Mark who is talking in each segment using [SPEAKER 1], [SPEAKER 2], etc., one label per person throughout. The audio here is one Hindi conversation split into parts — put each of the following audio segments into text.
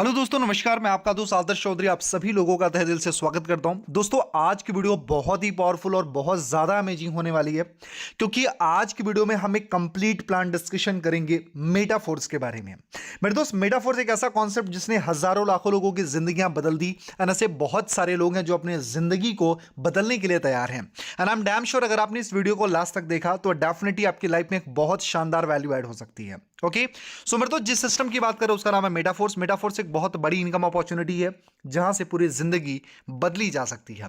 [SPEAKER 1] हेलो दोस्तों, नमस्कार। मैं आपका दोस्त आदर्श चौधरी आप सभी लोगों का तहे दिल से स्वागत करता हूं। दोस्तों, आज की वीडियो बहुत ही पावरफुल और बहुत ज़्यादा अमेजिंग होने वाली है, क्योंकि आज की वीडियो में हम एक कंप्लीट प्लान डिस्कशन करेंगे मेटाफोर्स के बारे में। मेरे दोस्त, मेटाफोर्स एक ऐसा कॉन्सेप्ट जिसने हज़ारों लाखों लोगों की ज़िंदगियां बदल दी। एंड ऐसे बहुत सारे लोग हैं जो अपने ज़िंदगी को बदलने के लिए तैयार हैं। And I am damn sure अगर आपने इस वीडियो को लास्ट तक देखा तो डेफिनेटली आपकी लाइफ में एक बहुत शानदार वैल्यू ऐड हो सकती है। ओके, सो मेरे दोस्त, जिस सिस्टम की बात करें उसका नाम है मेटाफोर्स। मेटाफोर्स एक बहुत बड़ी इनकम अपॉर्चुनिटी है जहां से पूरी जिंदगी बदली जा सकती है।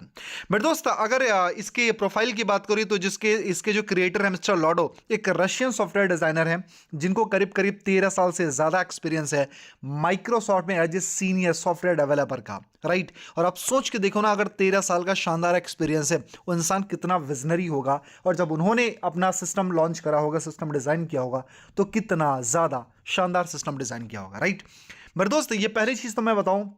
[SPEAKER 1] मेरे दोस्त, अगर इसके प्रोफाइल की बात करें तो इसके जो क्रिएटर है मिस्टर लॉडो, एक रशियन सॉफ्टवेयर डिजाइनर है जिनको करीब करीब 13 साल से ज्यादा एक्सपीरियंस है माइक्रोसॉफ्ट में as a senior software developer का। राइट, और आप सोच के देखो ना, अगर 13 साल का शानदार एक्सपीरियंस है, वो इंसान कितना विजनरी होगा। और जब उन्होंने अपना सिस्टम लॉन्च करा होगा, सिस्टम डिजाइन किया होगा, तो कितना ज्यादा शानदार सिस्टम डिजाइन किया होगा। राइट मेरे दोस्त, ये पहली चीज तो मैं बताऊं,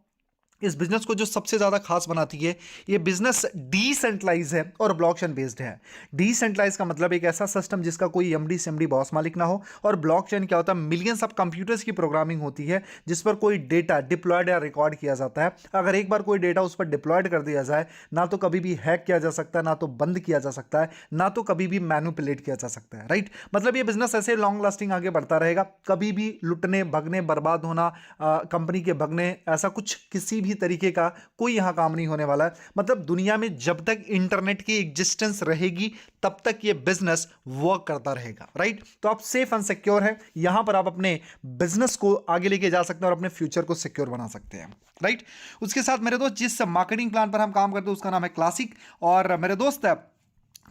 [SPEAKER 1] इस बिजनेस को जो सबसे ज्यादा खास बनाती है, ये बिजनेस डिसेंट्रलाइज है और ब्लॉकचेन बेस्ड है। डिसेंट्रलाइज का मतलब एक ऐसा सिस्टम जिसका कोई एमडी सीएमडी बॉस मालिक ना हो। और ब्लॉकचेन क्या होता है, मिलियंस ऑफ कंप्यूटर्स की प्रोग्रामिंग होती है जिस पर कोई डेटा डिप्लॉयड या रिकॉर्ड किया जाता है। अगर एक बार कोई डेटा उस पर डिप्लॉयड कर दिया जाए, ना तो कभी भी हैक किया जा सकता है, ना तो बंद किया जा सकता है, ना तो कभी भी मैनिपुलेट किया जा सकता है। राइट, मतलब ये बिजनेस ऐसे लॉन्ग लास्टिंग आगे बढ़ता रहेगा। कभी भी लुटने भगने बर्बाद होना, कंपनी के भगने, ऐसा कुछ किसी भी तरीके का कोई यहां काम नहीं होने वाला है। मतलब दुनिया में जब तक इंटरनेट की एग्जिस्टेंस रहेगी तब तक ये बिजनेस वर्क करता रहेगा। राइट, तो आप सेफ एंड सिक्योर है, यहां पर आप अपने बिजनेस को आगे लेके जा सकते हैं और अपने फ्यूचर को सिक्योर बना सकते हैं। राइट, उसके साथ मेरे दोस्त, जिस मार्केटिंग प्लान पर हम काम करते हैं उसका नाम है क्लासिक। और मेरे दोस्त,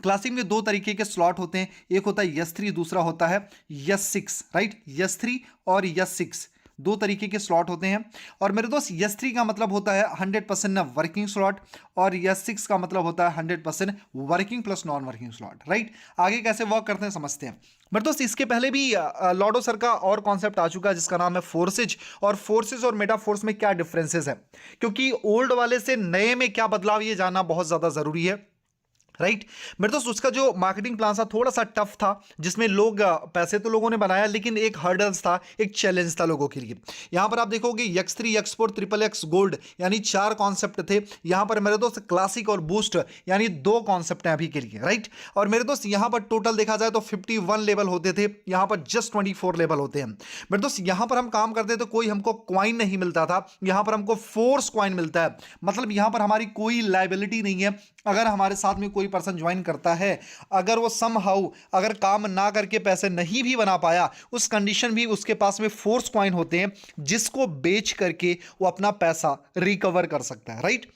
[SPEAKER 1] क्लासिक में दो तरीके के स्लॉट होते हैं, एक होता है यस 3, दूसरा होता है यस 6। राइट, यस 3 और यस 6 दो तरीके के स्लॉट होते हैं। और मेरे दोस्त, यस 3 का मतलब होता है 100% वर्किंग स्लॉट, और यस 6 का मतलब होता है 100% working plus non working slot. Right, आगे कैसे वर्क करते हैं समझते हैं। मेरे दोस्त, इसके पहले भी लॉडो सर का और कॉन्सेप्ट आ चुका है जिसका नाम है फोर्सेज। और फोर्सेज और मेटाफोर्स में क्या डिफरेंसेस है, क्योंकि ओल्ड वाले से नए में क्या बदलाव, ये जानना बहुत ज्यादा जरूरी है। राइट मेरे दोस्त, उसका जो मार्केटिंग प्लान था थोड़ा सा टफ था, जिसमें लोग पैसे तो लोगों ने बनाया, लेकिन एक हर्डल्स था, एक चैलेंज था लोगों के लिए। यहां पर आप देखोगे x 3, x 4, triple x gold, यानी 4 कॉन्सेप्ट थे। यहां पर मेरे दोस्त क्लासिक और बूस्ट यानी 2 कॉन्सेप्ट हैं अभी के लिए। राइट, और मेरे दोस्त यहां पर टोटल देखा जाए तो 51 लेवल होते थे, यहां पर जस्ट 24 लेवल होते हैं। मेरे दोस्त, यहां पर हम काम करते तो कोई हमको क्वाइन नहीं मिलता था, यहां पर हमको फोर्स क्वाइन मिलता है। मतलब यहां पर हमारी कोई लाइबिलिटी नहीं है। अगर हमारे साथ में कोई पर्सन ज्वाइन करता है, अगर वो समहाउ अगर काम ना करके पैसे नहीं भी बना पाया, उस कंडीशन भी उसके पास में फोर्स कॉइन होते हैं जिसको बेच करके वो अपना पैसा रिकवर कर सकता है। राइट,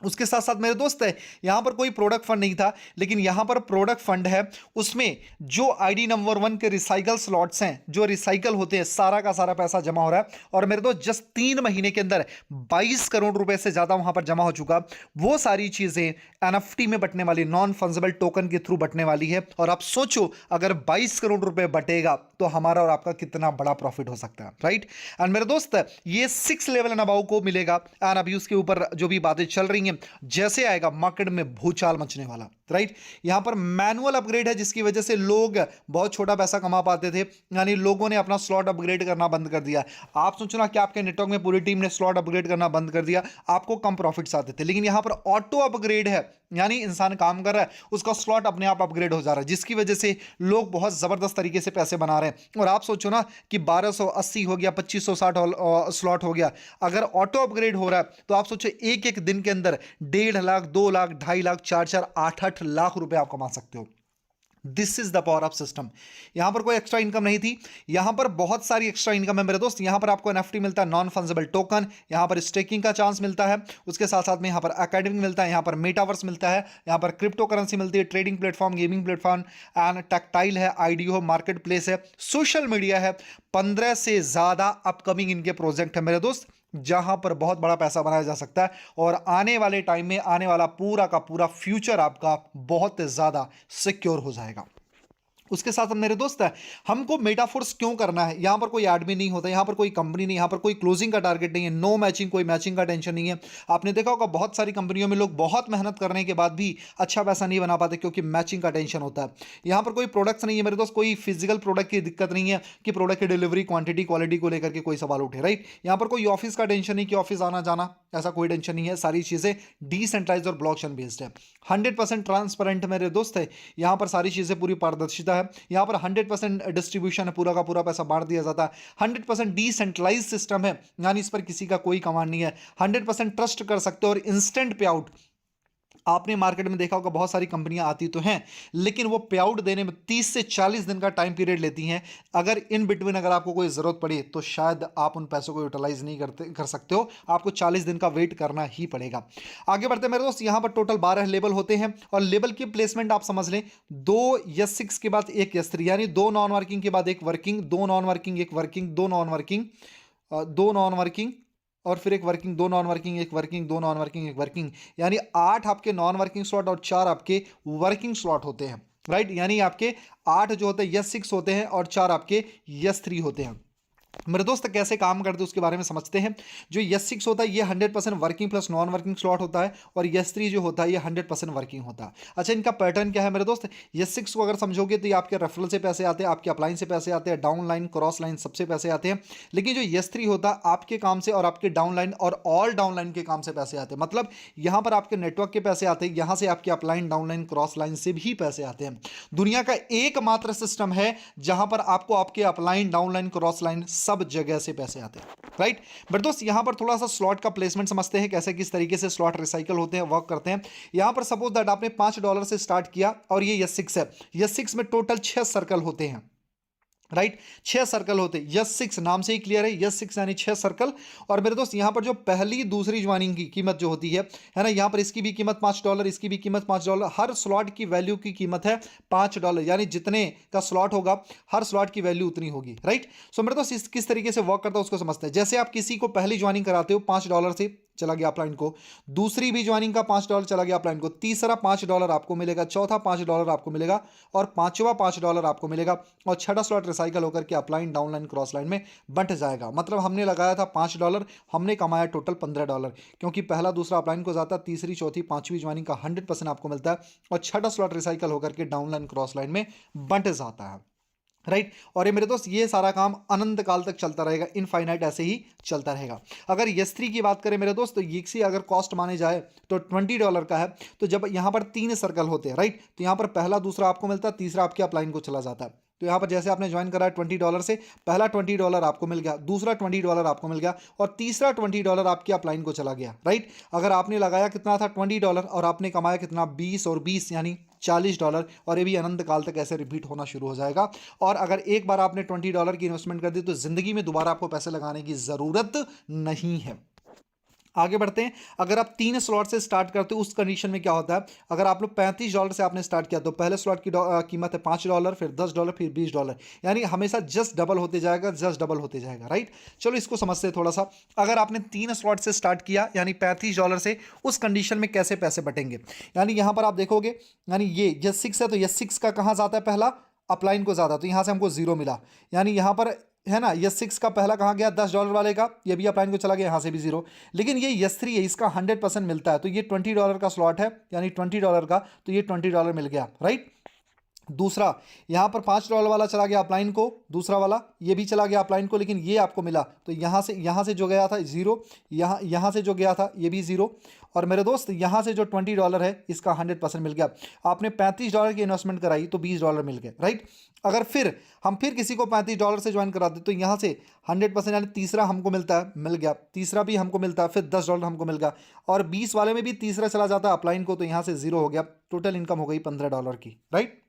[SPEAKER 1] उसके साथ साथ मेरे दोस्त है, यहां पर कोई प्रोडक्ट फंड नहीं था, लेकिन यहां पर प्रोडक्ट फंड है। उसमें जो आईडी नंबर 1 के रिसाइकल स्लॉट्स हैं, जो रिसाइकल होते हैं, सारा का सारा पैसा जमा हो रहा है। और मेरे दोस्त, जस्ट 3 महीने के अंदर 22 करोड़ रुपए से ज्यादा वहां पर जमा हो चुका। वो सारी चीजें एनएफटी में बटने वाली, नॉन फंजिबल टोकन के थ्रू बटने वाली है। और आप सोचो, अगर 22 करोड़ रुपए बटेगा तो हमारा और आपका कितना बड़ा प्रॉफिट हो सकता है। राइट, एंड मेरे दोस्त, ये 6 लेवल एंड अबाउ को मिलेगा। एंड अभी उसके ऊपर जो भी बातें चल रही हैं, जैसे आएगा मार्केट में भूचाल मचने वाला। राइट, यहां पर मैनुअल अपग्रेड है जिसकी वजह से लोग बहुत छोटा पैसा कमा पाते थे, यानी लोगों ने अपना स्लॉट अपग्रेड करना बंद कर दिया। आप सोचो ना कि आपके नेटवर्क में पूरी टीम ने स्लॉट अपग्रेड करना बंद कर दिया, आपको कम प्रॉफिट्स आते थे। लेकिन यहां पर ऑटो अपग्रेड है, यानी इंसान काम कर रहा है, उसका स्लॉट अपने आप अपग्रेड हो जा रहा है, जिसकी वजह से लोग बहुत जबरदस्त तरीके से पैसे बना रहे हैं। और आप सोचो ना कि 1280 हो गया, 2560 स्लॉट हो गया, अगर ऑटो अपग्रेड हो रहा है तो आप सोचो एक एक दिन के अंदर 1.5 लाख, 2 लाख, 2.5 लाख, 4 8 लाख रुपए आप कमा सकते हो। This is the power of system. यहां पर कोई एक्स्ट्रा इनकम नहीं थी, यहां पर बहुत सारी एक्स्ट्रा इनकम है मेरे दोस्त। यहां पर आपको एनएफटी मिलता है, नॉन फंजिबल टोकन, यहां पर स्टेकिंग का चांस मिलता है, उसके साथ साथ में यहां पर एकेडमिक मिलता है, यहां पर मेटावर्स मिलता है, यहां पर क्रिप्टो करेंसी मिलती है, trading platform, gaming platform and tactile है, आईडीओ मार्केट प्लेस है, सोशल मीडिया है। 15 से ज्यादा अपकमिंग इनके प्रोजेक्ट है मेरे दोस्त, जहां पर बहुत बड़ा पैसा बनाया जा सकता है। और आने वाले टाइम में आने वाला पूरा का पूरा फ्यूचर आपका बहुत ज्यादा सिक्योर हो जाएगा। उसके साथ मेरे दोस्त है, हमको मेटाफोर्स क्यों करना है? यहां पर कोई एडमिन नहीं होता, यहां पर कोई कंपनी नहीं, यहां पर कोई क्लोजिंग का टारगेट नहीं है, नो मैचिंग, कोई मैचिंग का टेंशन नहीं है। आपने देखा होगा बहुत सारी कंपनियों में लोग बहुत मेहनत करने के बाद भी अच्छा पैसा नहीं बना पाते क्योंकि मैचिंग का टेंशन होता है। यहां पर कोई प्रोडक्ट्स नहीं है मेरे दोस्त, कोई फिजिकल प्रोडक्ट की दिक्कत नहीं है कि प्रोडक्ट की डिलीवरी, क्वांटिटी, क्वालिटी को लेकर के कोई सवाल उठे, राइट? यहां पर कोई ऑफिस का टेंशन नहीं कि ऑफिस आना जाना, ऐसा कोई टेंशन नहीं है। सारी चीजें डिसेंट्रलाइज और ब्लॉकचेन बेस्ड है। 100% ट्रांसपेरेंट मेरे दोस्त है, यहां पर सारी चीजें पूरी पारदर्शिता है। यहां पर 100% डिस्ट्रीब्यूशन है, पूरा का पूरा पैसा बांट दिया जाता है। 100% डिसेंट्रलाइज सिस्टम है, यानी इस पर किसी का कोई कमांड नहीं है। 100% ट्रस्ट कर सकते हो और इंस्टेंट पे आउट। आपने मार्केट में देखा होगा बहुत सारी कंपनियां आती तो हैं, लेकिन वो पे आउट देने में 30 से 40 दिन का टाइम पीरियड लेती हैं। अगर इन बिटवीन अगर आपको कोई जरूरत पड़े तो शायद आप उन पैसों को यूटिलाइज नहीं कर सकते हो, आपको 40 दिन का वेट करना ही पड़ेगा। आगे बढ़ते मेरे दोस्त, यहां पर टोटल 12 लेबल होते हैं और लेबल की प्लेसमेंट आप समझ लें, 2 S6 के बाद 1 S3, यानी 2 नॉन वर्किंग के बाद 1 working, 2 non working 1 working, 2 non working, 2 non working और फिर 1 working, 2 non working 1 working, 2 non working 1 working, यानी 8 आपके नॉन वर्किंग स्लॉट और 4 आपके वर्किंग स्लॉट होते हैं, राइट? यानी आपके 8 जो होते हैं S6 होते हैं और 4 आपके S3 होते हैं। मेरे दोस्त कैसे काम करते हैं उसके बारे में समझते हैं। जो S6 होता है ये 100% working plus non working slot होता है और S3 जो होता है ये 100% वर्किंग होता है। अच्छा, इनका पैटर्न क्या है मेरे दोस्त? S6 को अगर समझोगे तो ये आपके रेफरल से पैसे आते हैं, आपके अपलाइन से पैसे आते हैं, डाउन लाइन क्रॉस लाइन सबसे पैसे आते हैं। लेकिन जो S3 होता है आपके काम से और आपके डाउन लाइन और ऑल डाउन लाइन के काम से पैसे आते हैं। मतलब यहां पर आपके नेटवर्क के पैसे आते हैं, यहां से आपके upline down line cross line से भी पैसे आते हैं। दुनिया का एकमात्र सिस्टम है जहां पर आपको आपके upline down line cross line सब जगह से पैसे आते हैं, राइट? बट दोस्त यहां पर थोड़ा सा स्लॉट का प्लेसमेंट समझते हैं, कैसे किस तरीके से स्लॉट रिसाइकल होते हैं, वर्क करते हैं। यहां पर सपोज दैट आपने $5 से स्टार्ट किया और ये S6 है। S6 में टोटल 6 सर्कल होते हैं, राइट? 6 सर्कल होते हैं। S6 नाम से ही क्लियर है, S6 यानी 6 सर्कल। और मेरे दोस्त यहां पर जो पहली दूसरी ज्वाइनिंग की कीमत जो होती है ना, यहां पर इसकी भी कीमत $5, इसकी भी कीमत $5। हर स्लॉट की वैल्यू की कीमत है $5, यानी जितने का स्लॉट होगा हर स्लॉट की वैल्यू उतनी होगी, राइट? सो मेरे दोस्त किस तरीके से वर्क करता है उसको समझते हैं। जैसे आप किसी को पहली ज्वाइनिंग कराते हो $5 से, चला गया अपलाइन को, दूसरी भी ज्वाइनिंग का $5 चला गया अपलाइन को, तीसरा $5 आपको मिलेगा, चौथा $5 आपको मिलेगा और पांचवा $5 आपको मिलेगा और छठा स्लॉट रिसाइकल होकर के अपलाइन डाउनलाइन क्रॉस लाइन में बंट जाएगा। मतलब हमने लगाया था $5, हमने कमाया टोटल $15, क्योंकि पहला दूसरा अपलाइन को जाता है, तीसरी चौथी पांचवी ज्वाइनिंग का 100% आपको मिलता है और छठा स्लॉट रिसाइकल होकर के डाउनलाइन क्रॉस लाइन में बंट जाता है, राइट? और ये मेरे दोस्त ये सारा काम अनंत काल तक चलता रहेगा, इनफाइनाइट ऐसे ही चलता रहेगा। अगर S3 की बात करें मेरे दोस्त, तो ये अगर कॉस्ट माने जाए तो $20 का है। तो जब यहां पर 3 सर्कल होते हैं, राइट, तो यहां पर पहला दूसरा आपको मिलता है, तीसरा आपके अपलाइन को चला जाता है। तो यहाँ पर जैसे आपने ज्वाइन करा है $20 से, पहला $20 आपको मिल गया, दूसरा $20 आपको मिल गया और तीसरा $20 आपके अपलाइन को चला गया, राइट? अगर आपने लगाया कितना था $20 और आपने कमाया कितना 20 और 20 यानी $40, और ये भी अनंत काल तक ऐसे रिपीट होना शुरू हो जाएगा। और अगर एक बार आपने $20 की इन्वेस्टमेंट कर दी तो जिंदगी में दोबारा आपको पैसे लगाने की जरूरत नहीं है। आगे बढ़ते हैं। अगर आप 3 स्लॉट से स्टार्ट करते हो उस कंडीशन में क्या होता है? अगर आप लोग $35 से आपने स्टार्ट किया तो पहले स्लॉट की कीमत है $5, फिर $10, फिर $20, यानी हमेशा जस्ट डबल होते जाएगा, जस्ट डबल होते जाएगा, राइट? चलो इसको समझते हैं थोड़ा सा। अगर आपने 3 स्लॉट से स्टार्ट किया यानी $35 से, उस कंडीशन में कैसे पैसे बटेंगे? यानी यहां पर आप देखोगे, यानी ये S6 है तो S6 का कहां जाता है? पहला अपलाइन को ज्यादा, तो यहां से हमको 0 मिला। यानी यहां पर है ना, S6 का पहला कहाँ गया? $10 वाले का, ये भी अपलाइन को चला गया, यहाँ से भी 0। लेकिन ये S3 है, इसका 100% मिलता है, तो ये $20 का स्लॉट है, यानी $20 का, तो ये $20 मिल गया, राइट? दूसरा यहां पर $5 वाला चला गया अपलाइन को, दूसरा वाला ये भी चला गया अपलाइन को, लेकिन ये आपको मिला, तो यहां से जो गया था 0, यहां से जो गया था ये भी 0। और मेरे दोस्त यहां से जो $20 है इसका 100% मिल गया। आपने $35 की इन्वेस्टमेंट कराई तो $20 मिल गए, राइट? अगर फिर हम किसी को $35 से ज्वाइन कराते तो यहां से 100% यानी तीसरा हमको मिलता है, मिल गया, तीसरा भी हमको मिलता है, फिर $10 हमको मिल गया और 20 वाले में भी तीसरा चला जाता है अपलाइन को, तो यहां से 0 हो गया। टोटल इनकम हो गई $15 की, राइट?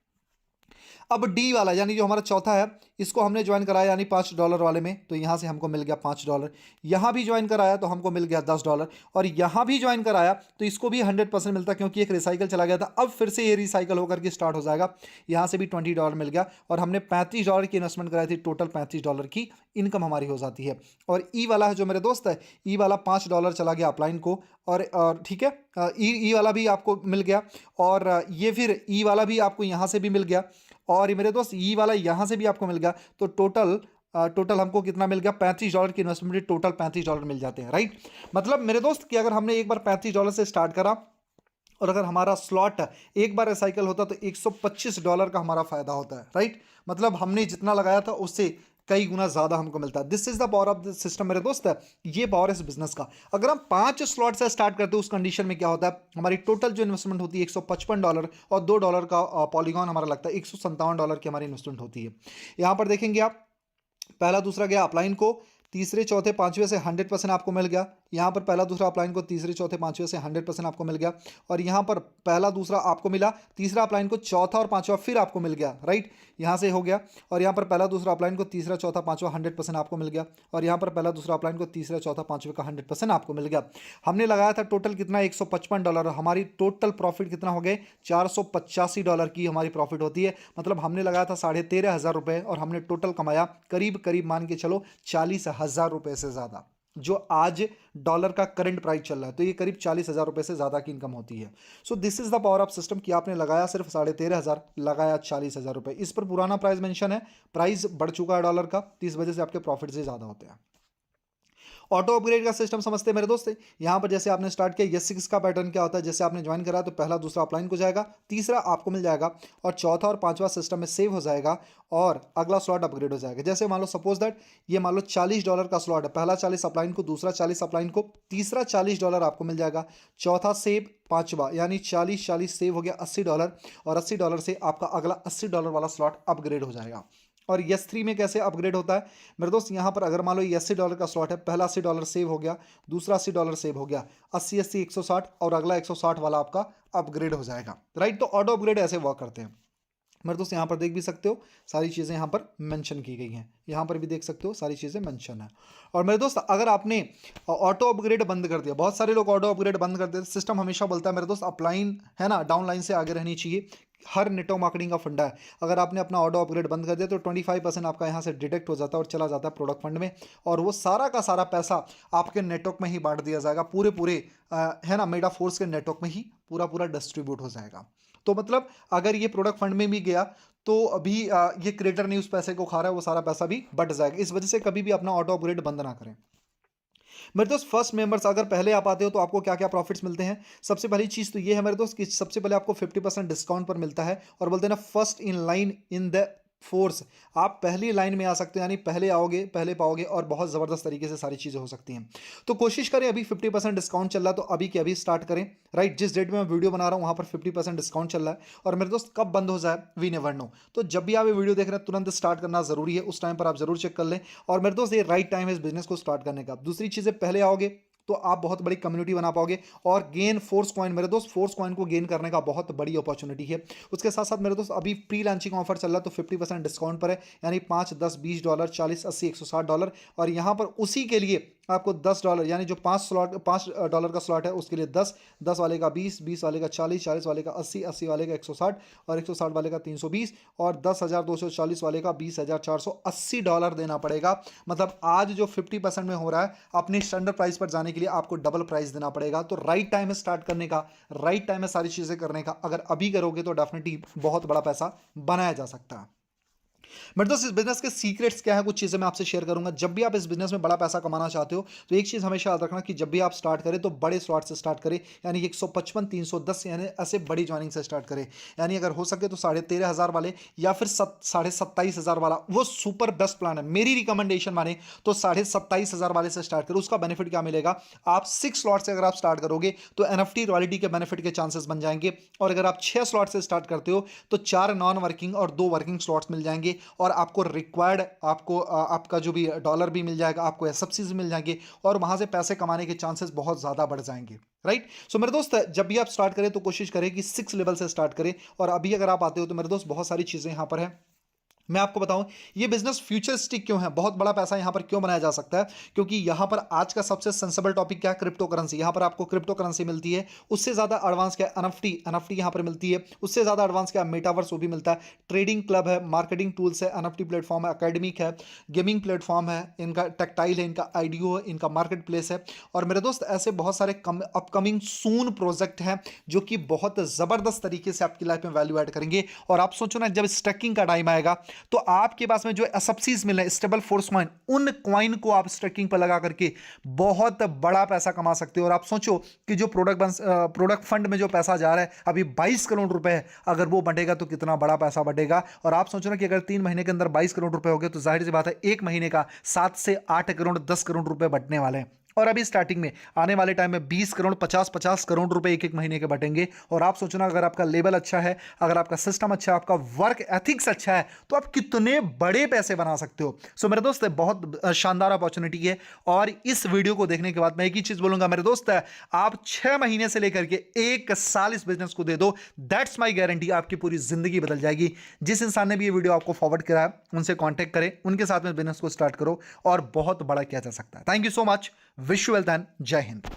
[SPEAKER 1] अब डी वाला यानी जो हमारा चौथा है, इसको हमने ज्वाइन कराया यानी $5 वाले में, तो यहाँ से हमको मिल गया $5। यहाँ भी ज्वाइन कराया तो हमको मिल गया $10 और यहाँ भी ज्वाइन कराया तो इसको भी 100% मिलता, क्योंकि एक रिसाइकल चला गया था। अब फिर से ये रिसाइकल होकर के स्टार्ट हो जाएगा, यहाँ से भी $20 मिल गया और हमने $35 की इन्वेस्टमेंट कराई थी, टोटल $35 की इनकम हमारी हो जाती है। और ई वाला है जो मेरे दोस्त है, ई वाला $5 चला गया अपलाइन को और ठीक है, ई वाला भी आपको मिल गया और ये फिर ई वाला भी आपको यहाँ से भी मिल गया और ये मेरे दोस्त ये वाला यहाँ से भी आपको मिल गया, तो टोटल हमको कितना मिल गया, $35 की इन्वेस्टमेंट, टोटल $35 मिल जाते हैं, राइट। मतलब मेरे दोस्त कि अगर हमने एक बार $35 से स्टार्ट करा और अगर हमारा स्लॉट एक बार रिसाइकल होता तो $125 का हमारा फायदा होता है, राइट। मतलब हमने जितना लगाया था उससे कई गुना ज्यादा हमको मिलता है। This is the power of the system मेरे दोस्त। ये पावर है इस बिजनेस का। अगर हम 5 स्लॉट से स्टार्ट करते हैं उस कंडीशन में क्या होता है, हमारी टोटल जो इन्वेस्टमेंट होती है $155 और $2 का पॉलीगॉन हमारा लगता है, $157 की हमारी इन्वेस्टमेंट होती है। यहां पर देखेंगे आप, पहला दूसरा गया अपलाइन को, तीसरे चौथे पांचवें से 100% आपको मिल गया। यहाँ पर पहला दूसरा अपलाइन को तीसरे चौथे पांचवें से 100% आपको मिल गया। और यहाँ पर पहला दूसरा आपको मिला, तीसरा अपलाइन को चौथा और पांचवा फिर आपको मिल गया, राइट। यहाँ से हो गया। और यहाँ पर पहला दूसरा अपलाइन को तीसरा चौथा पांचवा 100% आपको मिल गया। और यहाँ पर पहला दूसरा अपलाइन को तीसरा चौथा पांचवे का 100% आपको मिल गया। हमने लगाया था टोटल कितना, $155। हमारी टोटल प्रॉफिट कितना हो गए, $485 की हमारी प्रॉफिट होती है। मतलब हमने लगाया था 13,500 रुपये और हमने टोटल कमाया करीब करीब मान के चलो 40,000 रुपये से ज़्यादा, जो आज डॉलर का करंट प्राइस चल रहा है, तो ये करीब 40,000 रुपये से ज़्यादा की इनकम होती है। So this is the power of system कि आपने लगाया सिर्फ 13,500, लगाया 40,000 रुपये। इस पर पुराना प्राइस मेंशन है, प्राइस बढ़ चुका है डॉलर का, तो इस वजह से आपके प्रॉफिट से ज़्यादा होते हैं। ऑटो अपग्रेड का सिस्टम समझते हैं मेरे दोस्त। यहाँ पर जैसे आपने स्टार्ट किया, यस 6 का पैटर्न क्या होता है, जैसे आपने ज्वाइन करा तो पहला दूसरा अपलाइन को जाएगा, तीसरा आपको मिल जाएगा और चौथा और पांचवा सिस्टम में सेव हो जाएगा और अगला स्लॉट अपग्रेड हो जाएगा। जैसे मान लो सपोज दैट ये मान लो $40 का स्लॉट है, पहला 40 अपलाइन को, दूसरा 40 अपलाइन को, तीसरा $40 आपको मिल जाएगा, चौथा सेव, पांचवा यानी 40 सेव हो गया $80 और $80 से आपका अगला $80 वाला स्लॉट अपग्रेड हो जाएगा। और यस 3 में कैसे अपग्रेड होता है मेरे दोस्त, यहाँ पर अगर मान लो ये $80 का स्लॉट है, पहला $80 सेव हो गया, दूसरा $80 सेव हो गया, 80 160 और अगला 160 वाला आपका अपग्रेड हो जाएगा, राइट। तो ऑटो अपग्रेड ऐसे वर्क करते हैं मेरे दोस्त। यहाँ पर देख भी सकते हो सारी चीज़ें यहाँ पर मेंशन की गई हैं, यहाँ पर भी देख सकते हो सारी चीज़ें मेंशन है। और मेरे दोस्त अगर आपने ऑटो अपग्रेड बंद कर दिया, बहुत सारे लोग ऑटो अपग्रेड बंद कर देते, सिस्टम हमेशा बोलता है मेरे दोस्त अपलाइन है ना, डाउन लाइन से आगे रहनी चाहिए। हर नेटवर्क मार्केटिंग का फंडा है, अगर आपने अपना ऑटो अपग्रेड बंद कर दिया तो 25% आपका यहाँ से डिडक्ट हो जाता है और चला जाता है प्रोडक्ट फंड में, और वो सारा का सारा पैसा आपके नेटवर्क में ही बांट दिया जाएगा, पूरे है ना मेडा फोर्स के नेटवर्क में ही पूरा डिस्ट्रीब्यूट हो जाएगा। तो मतलब अगर ये प्रोडक्ट फंड में भी गया तो अभी ये क्रिएटर नहीं उस पैसे को खा रहा है, वो सारा पैसा भी बट जाएगा। इस वजह से कभी भी अपना ऑटो अपग्रेड बंद ना करें मेरे दोस्त। फर्स्ट मेंबर्स अगर पहले आप आते हो तो आपको क्या क्या प्रॉफिट्स मिलते हैं, सबसे पहली चीज़ तो ये है मेरे दोस्त कि सबसे पहले आपको 50% डिस्काउंट पर मिलता है, और बोलते हैं ना first in line in the force, आप पहली लाइन में आ सकते हो, यानी पहले आओगे पहले पाओगे और बहुत ज़बरदस्त तरीके से सारी चीज़ें हो सकती हैं। तो कोशिश करें, अभी 50% डिस्काउंट चल रहा है तो अभी के अभी स्टार्ट करें, राइट। जिस डेट में मैं वीडियो बना रहा हूँ वहाँ पर 50% डिस्काउंट चल रहा है, और मेरे दोस्त कब बंद हो जाए वी नेवर नो। तो जब भी आप ये वीडियो देख रहे हैं तुरंत स्टार्ट करना जरूरी है, उस टाइम पर आप जरूर चेक कर लें। और मेरे दोस्त ये राइट टाइम है इस बिजनेस को स्टार्ट करने का। दूसरी चीज़ें, पहले आओगे तो आप बहुत बड़ी कम्युनिटी बना पाओगे, और गेन फोर्स कॉइन मेरे दोस्त, फोर्स कॉइन को गेन करने का बहुत बड़ी अपॉर्चुनिटी है। उसके साथ साथ मेरे दोस्त अभी प्री लॉन्चिंग ऑफर चल रहा है, तो 50% डिस्काउंट पर है, यानी $5, $10, $20, $40, $80, $160। और यहाँ पर उसी के लिए आपको $10 यानी जो $5 का स्लॉट है उसके लिए 10 वाले का 20 वाले का 40 वाले का 80 वाले का 160 और 160 वाले का 320 और 10,240 वाले का $20,480 देना पड़ेगा। मतलब आज जो 50% में हो रहा है, अपनी स्टैंडर्ड प्राइस पर जाने के लिए आपको डबल प्राइस देना पड़ेगा। तो राइट टाइम है स्टार्ट करने का, राइट टाइम है सारी चीज़ें करने का। अगर अभी करोगे तो डेफिनेटली बहुत बड़ा पैसा बनाया जा सकता है। मेरे दोस्त इस बिजनेस के सीक्रेट्स क्या है, कुछ चीज़ें मैं आपसे शेयर करूंगा। जब भी आप इस बिजनेस में बड़ा पैसा कमाना चाहते हो तो एक चीज़ हमेशा याद रखना कि जब भी आप स्टार्ट करें तो बड़े स्लॉट से स्टार्ट करें, यानी 155, 310 यानी ऐसे बड़ी ज्वाइनिंग से स्टार्ट करें। यानी अगर हो सके तो 13,500 वाले या फिर 27,500 वाला, वो सुपर बेस्ट प्लान है। मेरी रिकमेंडेशन माने तो 27,500 वाले से स्टार्ट करो। उसका बेनिफिट क्या मिलेगा, आप 6 स्लॉट से अगर आप स्टार्ट करोगे तो एनएफटी रॉयल्टी के बेनिफिट के चांसेस बन जाएंगे। और अगर आप 6 स्लॉट से स्टार्ट करते हो तो 4 नॉन वर्किंग और 2 वर्किंग स्लॉट्स मिल जाएंगे, और आपको रिक्वायर्ड आपका जो भी डॉलर भी मिल जाएगा, आपको एसएफसीज मिल जाएंगे, और वहां से पैसे कमाने के चांसेस बहुत ज्यादा बढ़ जाएंगे, राइट। सो मेरे दोस्त जब भी आप स्टार्ट करें तो कोशिश करें कि 6 लेवल से स्टार्ट करें। और अभी अगर आप आते हो तो मेरे दोस्त बहुत सारी चीजें यहां पर है। मैं आपको बताऊं ये बिजनेस फ्यूचरिस्टिक क्यों है, बहुत बड़ा पैसा यहां पर क्यों बनाया जा सकता है, क्योंकि यहां पर आज का सबसे सेंसिबल टॉपिक क्या है, क्रिप्टो करेंसी। यहां पर आपको क्रिप्टो करेंसी मिलती है, उससे ज्यादा एडवांस क्या एनएफटी, एनएफटी यहां पर मिलती है, उससे ज्यादा एडवांस क्या मेटावर्स वो भी मिलता है, ट्रेडिंग क्लब है, मार्केटिंग टूल्स है, एनएफटी प्लेटफॉर्म है, एकेडमिक है, गेमिंग प्लेटफॉर्म है, इनका टेक्टाइल है, इनका आईडीओ है, इनका मार्केट प्लेस है। और मेरे दोस्त ऐसे बहुत सारे अपकमिंग सून प्रोजेक्ट हैं जो कि बहुत जबरदस्त तरीके से आपकी लाइफ में वैल्यू ऐड करेंगे। और आप सोचो ना, जब स्टैकिंग का टाइम आएगा तो आपके पास में जो एसएफसीज मिल रहे हैं, स्टेबल फोर्स कॉइन, उन कॉइन को आप स्टैकिंग पर लगा करके बहुत बड़ा पैसा कमा सकते हो। और आप सोचो कि जो प्रोडक्ट फंड में जो पैसा जा रहा है अभी 22 करोड़ रुपए है, अगर वो बढ़ेगा तो कितना बड़ा पैसा बढ़ेगा। और आप सोचो ना कि अगर 3 महीने के अंदर 22 करोड़ रुपए हो गए तो जाहिर सी बात है एक महीने का 7 से 8 करोड़ 10 करोड़ रुपए बढ़ने वाले हैं। और अभी स्टार्टिंग में आने वाले टाइम में 20 करोड़ 50 करोड़ रुपए एक एक महीने के बटेंगे। और आप सोचना, अगर आपका लेवल अच्छा है, अगर आपका सिस्टम अच्छा है, आपका वर्क एथिक्स अच्छा है, तो आप कितने बड़े पैसे बना सकते हो। सो मेरे दोस्त बहुत शानदार अपॉर्चुनिटी है। और इस वीडियो को देखने के बाद मैं एक ही चीज बोलूंगा मेरे दोस्त, आप 6 महीने से लेकर के 1 साल इस बिजनेस को दे दो, दैट्स माई गारंटी, आपकी पूरी जिंदगी बदल जाएगी। जिस इंसान ने भी ये वीडियो आपको फॉरवर्ड करा है उनसे कॉन्टेक्ट करें, उनके साथ में बिजनेस को स्टार्ट करो और बहुत बड़ा किया जा सकता है। Thank you so much, wish you wealth and जय हिंद।